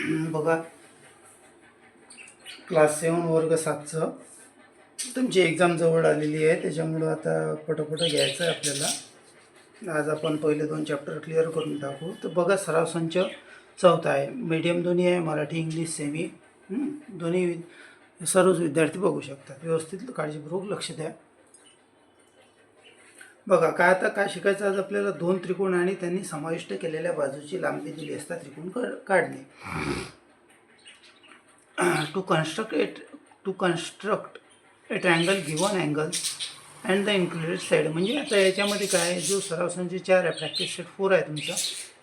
बघा, क्लास 7 वर्ग 7चं तुमची एक्झाम जवळ आलेली आहे, त्याच्यामुळं आता पटपट घ्यायचं आहे आपल्याला. आज आपण पहिले 2 चॅप्टर क्लिअर करून टाकू. तर बघा, सराव संच 4था आहे. मीडियम दोन्ही आहे, मराठी इंग्लिश सेमी दोन्ही सर्वच विद्यार्थी बघू शकतात. व्यवस्थित काळजीपूर्वक लक्ष द्या. बघा, काय शिकायचं आज आपल्याला. 2 त्रिकोण आणि त्यांनी समाविष्ट केलेल्या बाजूची लांबी दिली असता त्रिकोण काढणे. To construct a triangle given angle and the included side. म्हणजे आता याच्यामध्ये काय, जो सराव संच 4 आहे, प्रॅक्टिस सेट 4 आहे तुमचा.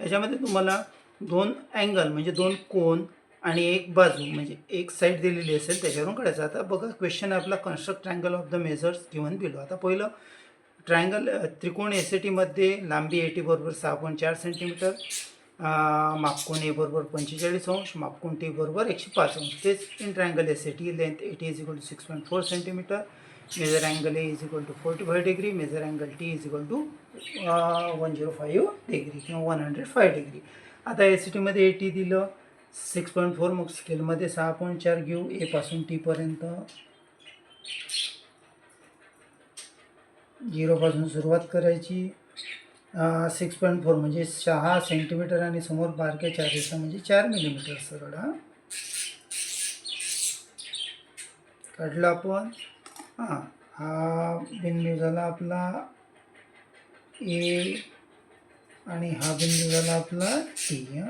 याच्यामध्ये तुम्हाला 2 अँगल म्हणजे 2 कोन आणि एक बाजू म्हणजे एक साईड दिलेली असेल, त्याच्यावरून काढायचं. आता बघा, क्वेश्चन आहे आपला, construct triangle of the measures given below. आता पहिलं ट्रायंगल त्रिकोण एसएटीमध्ये लांबी 80 बरोबर 6.4 सेंटीमीटर, मापकोन ए बरोबर 45 अंश, मापकोन टी बरोबर 105 अंश. तेच in triangle SAT length 80 is equal to 6.4 centimetre, measure angle A is equal to 45 degree, measure angle T is equal to 105 degree किंवा 105 डिग्री. आता एसएटीमध्ये 80 दिलं, 6.4, मग स्केलमध्ये 6.4 घेऊ. ए पासून टी पर्यंत 0 पासून सुरुवात करायची. 6.4 म्हणजे 6 सेंटीमीटर आणि समोर बारक्या 4 रेषा म्हणजे 4 मिलीमीटर सरळ काढला आपण. हा बिंदू झाला आपला ए आणि हा बिंदू झाला आपला टी.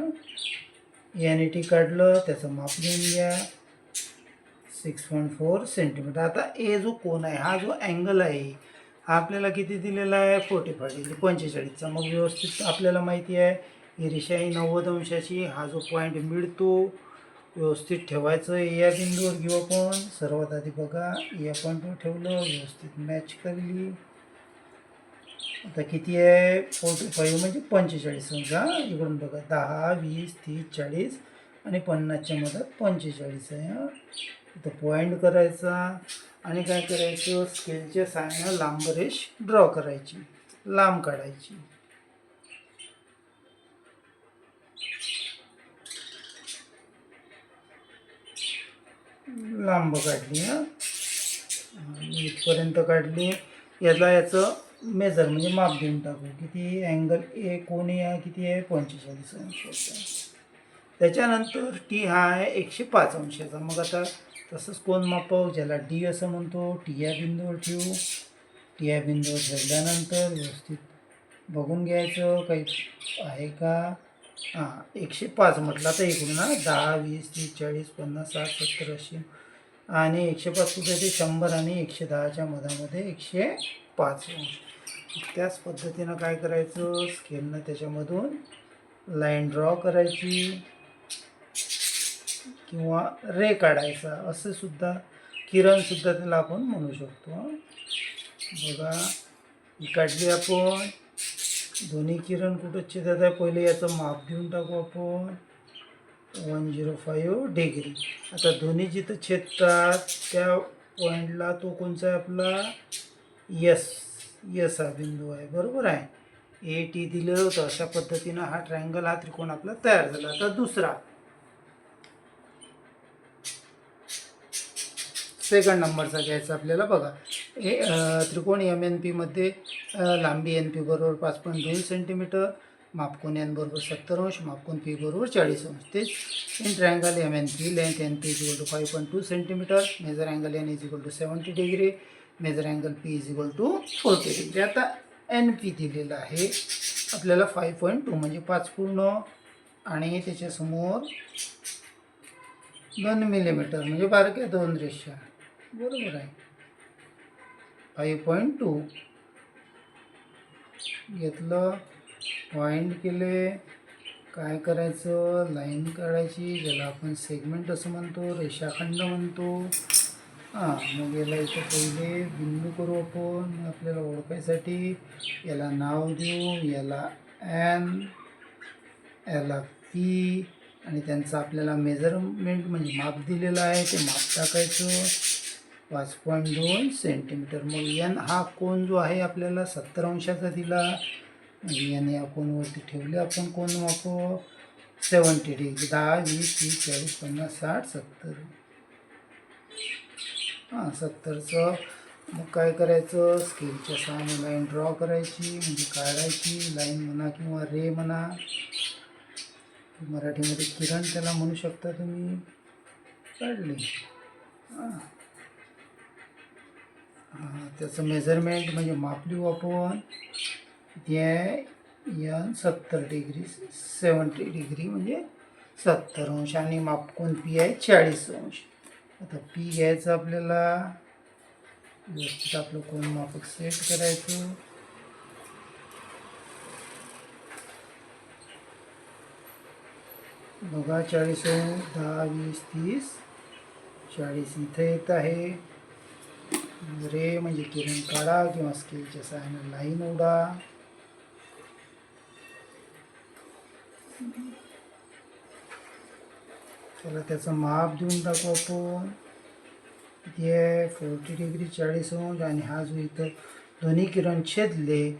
याने टी काढलं, त्याचं माप लिहून घ्या, 6.4 सेंटीमीटर. आता ए जो कोन आहे, हा जो अँगल आहे, हा आपल्याला किती दिलेला आहे, 45 डिग्री, 45चा. मग व्यवस्थित आपल्याला माहिती आहे ही रेषा ही 90 अंशाची. हा जो पॉईंट मिळतो व्यवस्थित ठेवायचं. या बिंदूवर घेऊ आपण. सर्वात आधी बघा, या पॉईंटवर ठेवलं, व्यवस्थित मॅच करली. आता किती आहे, 45 म्हणजे 45 समजा. इकडून बघा, 10, 20, 30, 40 आणि 50च्या मधात 45 आहे. इथं पॉईंट करायचा आणि काय करायचं, स्केलच्या साहाय्यानं लांब रेष ड्रॉ करायची, लांब काढायची. लांब काढली. इथपर्यंत काढली. याचं मेजर म्हणजे माप देऊन टाकू. किती अँगल ए कोणी आहे, किती आहे, 45 अंशाचा. त्याच्यानंतर टी हा आहे 105 अंशाचा. मग आता तसंच कोण मापक, ज्याला डी असं म्हणतो, टी या बिंदूवर ठेवू. टी या बिंदूवर ठेवल्यानंतर व्यवस्थित बघून घ्यायचं काही आहे का. 105 म्हटलं. तर इकडून 10, 20, 30, 40, 50, 60, 70, 80 आणि 105 कुठे ते 100 आणि 110च्या मधामध्ये 105 अंश. त्याच पद्धतीनं काय करायचं, स्केलनं त्याच्यामधून लाईन ड्रॉ करायची किंवा रे काढायचा, असं सुद्धा, किरणसुद्धा त्याला आपण म्हणू शकतो. बघा, ही काढली आपण. दोन्ही किरण कुठं छेदत आहे, पहिले याचं माप देऊन टाकू आपण, 105 डिग्री. आता दोन्ही जिथं छेदतात त्या पॉईंटला तो कोणचा आहे आपला, यस हा बिंदू आहे, बरोबर आहे. ए टी दिलं होतं. अशा पद्धतीनं हा ट्रायंगल, हा त्रिकोण आपला तयार झाला. आता दुसरा, सेकंड नंबरचा घ्यायचा आपल्याला. बघा, हे त्रिकोण एम एन पीमध्ये लांबी एन पी बरोबर 5.2 सेंटीमीटर, मापकोन एन बरोबर 70 अंश, मापकोन पी बरोबर 40 अंश. तेच in triangle M N P, length N P is equal to 5.2 centimetre, measure angle N is equal to 70 degree, measure angle P is equal to 40 degree. आता N P दिलेलं आहे आपल्याला 5.2 म्हणजे 5 पूर्ण आणि त्याच्यासमोर 2 मिलीमीटर म्हणजे बारक्या 2 रेषा, बरोबर आहे. 5.2 घेतलं, पॉईंट केले. काय करायचं, लाईन काढायची, ज्याला आपण सेगमेंट असं म्हणतो, रेषाखंड म्हणतो. मग याला इथं पहिले बिंदू करू आपण आपल्याला ओळखायसाठी. याला नाव देऊ, याला एन, याला पी, आणि त्यांचं आपल्याला मेजरमेंट म्हणजे माप दिलेलं आहे, ते माप टाकायचं, 5.2 सेंटीमीटर. मग एन हा कोन जो आहे आपल्याला 70 अंशाचा दिला, म्हणजे एन या कोनवरती ठेवले आपण कोन माप. 70 डिग्री, 10, 20, 30, 40, 50, 60, 70. हां 70चं मग काय करायचं, स्केलच्या सहाय्याने लाईन ड्रॉ करायची, म्हणजे काढायची लाईन म्हणा किंवा रे म्हणा, मराठीमध्ये किरण त्याला म्हणू शकता तुम्ही. काढली. हां त्याचं मेजरमेंट म्हणजे मापली आपण किती आहे, यन 70 डिग्री, 70 डिग्री म्हणजे 70 अंश, आणि मापकोन पी आहे 40 अंश. आता पी घ्यायचं आपल्याला, व्यवस्थित आपलं कोण मापक सेट करायचं. बघा 40 अंश, 10, 20, 30, 40 इथं येत आहे. रे म्हणजे किरण काढा किंवा स्केलच्या सहाय्याने लाईन ओढा. त्याला त्याचं माप देऊन टाकू आपण. किती आहे, 40 डिग्री 40 अंश, आणि हा जो इथं दोन्ही किरण छेदले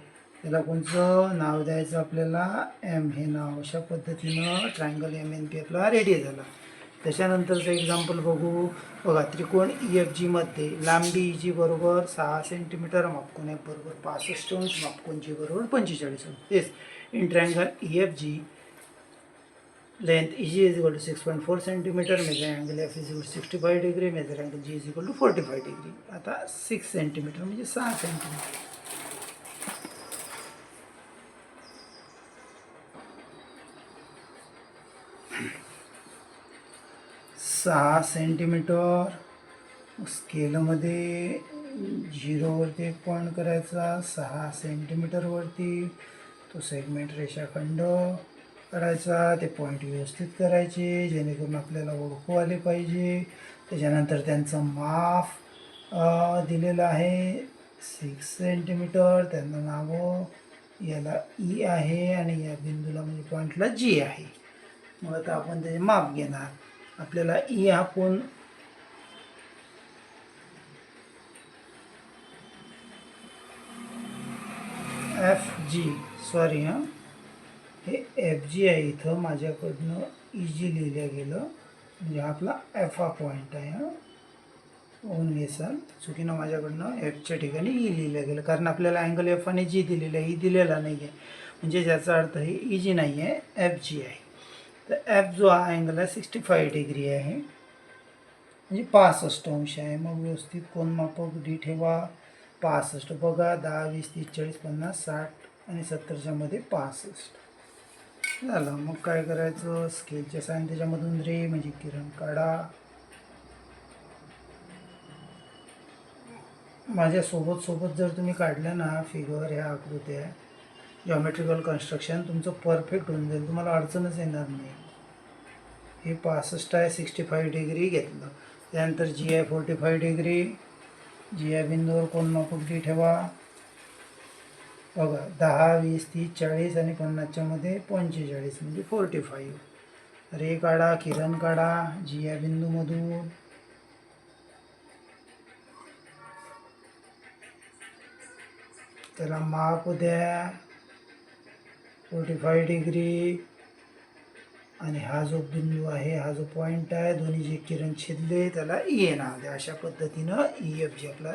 त्याला कोणतं नाव द्यायचं आपल्याला, एम हे नाव. अशा पद्धतीनं ट्रायंगल एम एन पी आपला रेडी झाला. त्याच्यानंतरचं एक्झाम्पल बघू. बघा त्रिकोण ई एफ जीमध्ये लांबी ई जी बरोबर 6 सेंटीमीटर, मापकोन एफ बरोबर 65 अंश, मापकोन जी बरोबर 45 अंश. तेच in triangle E F G length EG is equal to 6.4 centimeter, measure angle F is equal to 65 degree, measure angle G is equal to 45 degree. आता 6 सेंटीमीटर म्हणजे 6 सेंटीमीटर. सहा सेंटीमीटर स्केलमध्ये 0वरती एक पॉईंट करायचा, 6 सेंटीमीटरवरती तो सेगमेंट रेषाखंड करायचा, ते पॉईंट व्यवस्थित करायचे जेणेकरून आपल्याला ओळखू आले पाहिजे. त्याच्यानंतर त्यांचं माप दिलेलं आहे 6 सेंटीमीटर, त्यांना नावं, याला ई आहे आणि या बिंदूला म्हणजे पॉईंटला जी आहे. मग आता आपण त्याचे माप घेणार. आपल्याला ई हा कोण एफ जी, सॉरी हां, हे एफ जी आहे, इथं माझ्याकडनं ई जी लिहिलं गेलं, म्हणजे आपला एफ हा पॉईंट आहे. हां होऊन घेसाल, चुकीनं माझ्याकडनं एफच्या ठिकाणी ई लिहिलं गेलं, कारण आपल्याला अँगल एफ आणि जी दिलेलं आहे, ई दिलेला नाही आहे, म्हणजे ज्याचा अर्थ हे ई जी नाही आहे, एफ जी आहे. तर एफ जो हा अँगल आहे 65 डिग्री आहे, म्हणजे 65 अंश आहे. मग व्यवस्थित कोण मापक डी ठेवा. 65 बघा, 10, 20, 30, 40, 50, 60 आणि 70च्या मध्ये 65 झालं. मग काय करायचं, स्केलच्या साइन त्याच्यामधून रे म्हणजे किरण काढा. माझ्या सोबत जर तुम्ही काढलं ना फिगर, ह्या आकृत्या, जॉमेट्रिकल कन्स्ट्रक्शन तुमचं परफेक्ट होऊन जाईल, तुम्हाला अडचणच येणार नाही. हे 65 आहे, 65 डिग्री घेतलं. त्यानंतर जी आहे 45 डिग्री, जी आहे बिंदूवर कोण मापक डी ठेवा. बघा 10, 20, 30, 40 आणि 50च्या मध्ये 45 म्हणजे 45. रे काढा, किरण काढा जी या बिंदूमधून. त्याला माप द्या 45 डिग्री, आणि हा जो बिंदू आहे, हा जो पॉईंट आहे, दोन्ही जे किरण छेदले त्याला ई नाव द्या. अशा पद्धतीनं ई एफ जी आपला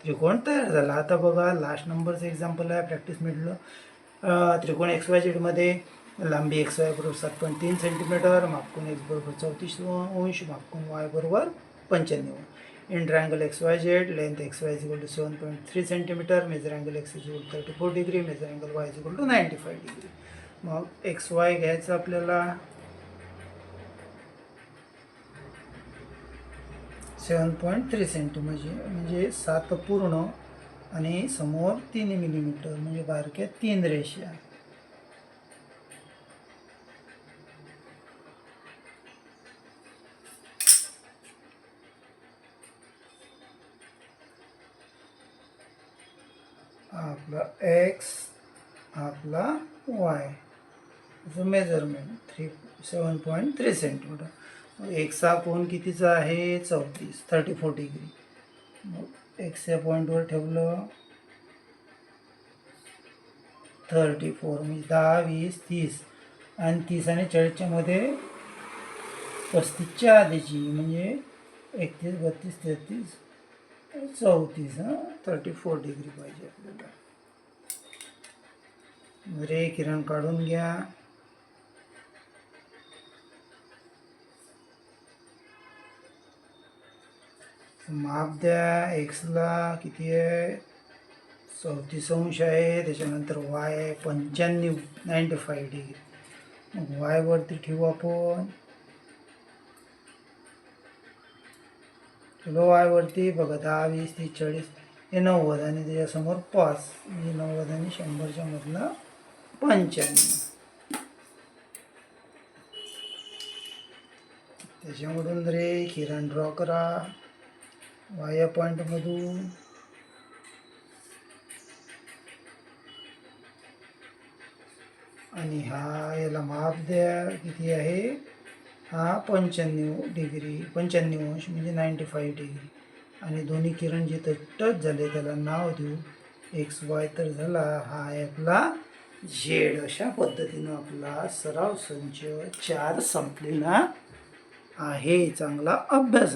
त्रिकोण तयार झाला. आता बघा लास्ट नंबरचं एक्झाम्पल आहे प्रॅक्टिस मिळलं. त्रिकोण एक्स वाय झेडमध्ये लांबी एक्स वाय बरोबर 7.3 सेंटीमीटर, मापकोन एक्स बरोबर 34 अंश, मापकोन वाय बरोबर 95. In triangle X Y Z, length X Y is equal to 7.3 centimetre, measure angle X is equal to 34 degree, measure angle Y is equal to 95 degree. मग X Y घ्यायचं आपल्याला 7.3 centimetre म्हणजे 7 पूर्ण, आणि समोर 3 मिलीमीटर म्हणजे बारक्या 3 रेषा. आपला एक्स, आपला वाय, मेजरमेंट 7.3 सेंटीमीटर. मग एक्सचा कोण कितीचा आहे, 34 डिग्री. मग एक्स या पॉईंटवर ठेवलं 34 म्हणजे 10, 20, 30 आणि 30 आणि 40च्या मध्ये 35च्या आधीची म्हणजे 31, 32, 33, 34 34 डिग्री पाहिजे आपल्याला. किरण काढून घ्या. माप द्या. एक्सला किती आहे 34 अंश आहे. त्याच्यानंतर वाय आहे 95 95 डिग्री. मग वाय वरती ठेवू आपण. किलो वाय वरती बघा 10, 20, 30, 40 हे 90 आणि त्याच्यासमोर 5 म्हणजे 90 आणि 100च्या मधला 95. त्याच्यामधून किरण ड्रॉ करा वाय पॉईंटमधून. आणि हा याला माप द्या किती आहे. हा 95 डिग्री 95 अंश म्हणजे 95 डिग्री. आणि दोन्ही किरण जिथं टच झाले त्याला नाव देऊ एक्स वाय. तर झाला हा आहे आपला झेड. अशा पद्धतीनं आपला सराव संच 4 संपलेला आहे. चांगला अभ्यास.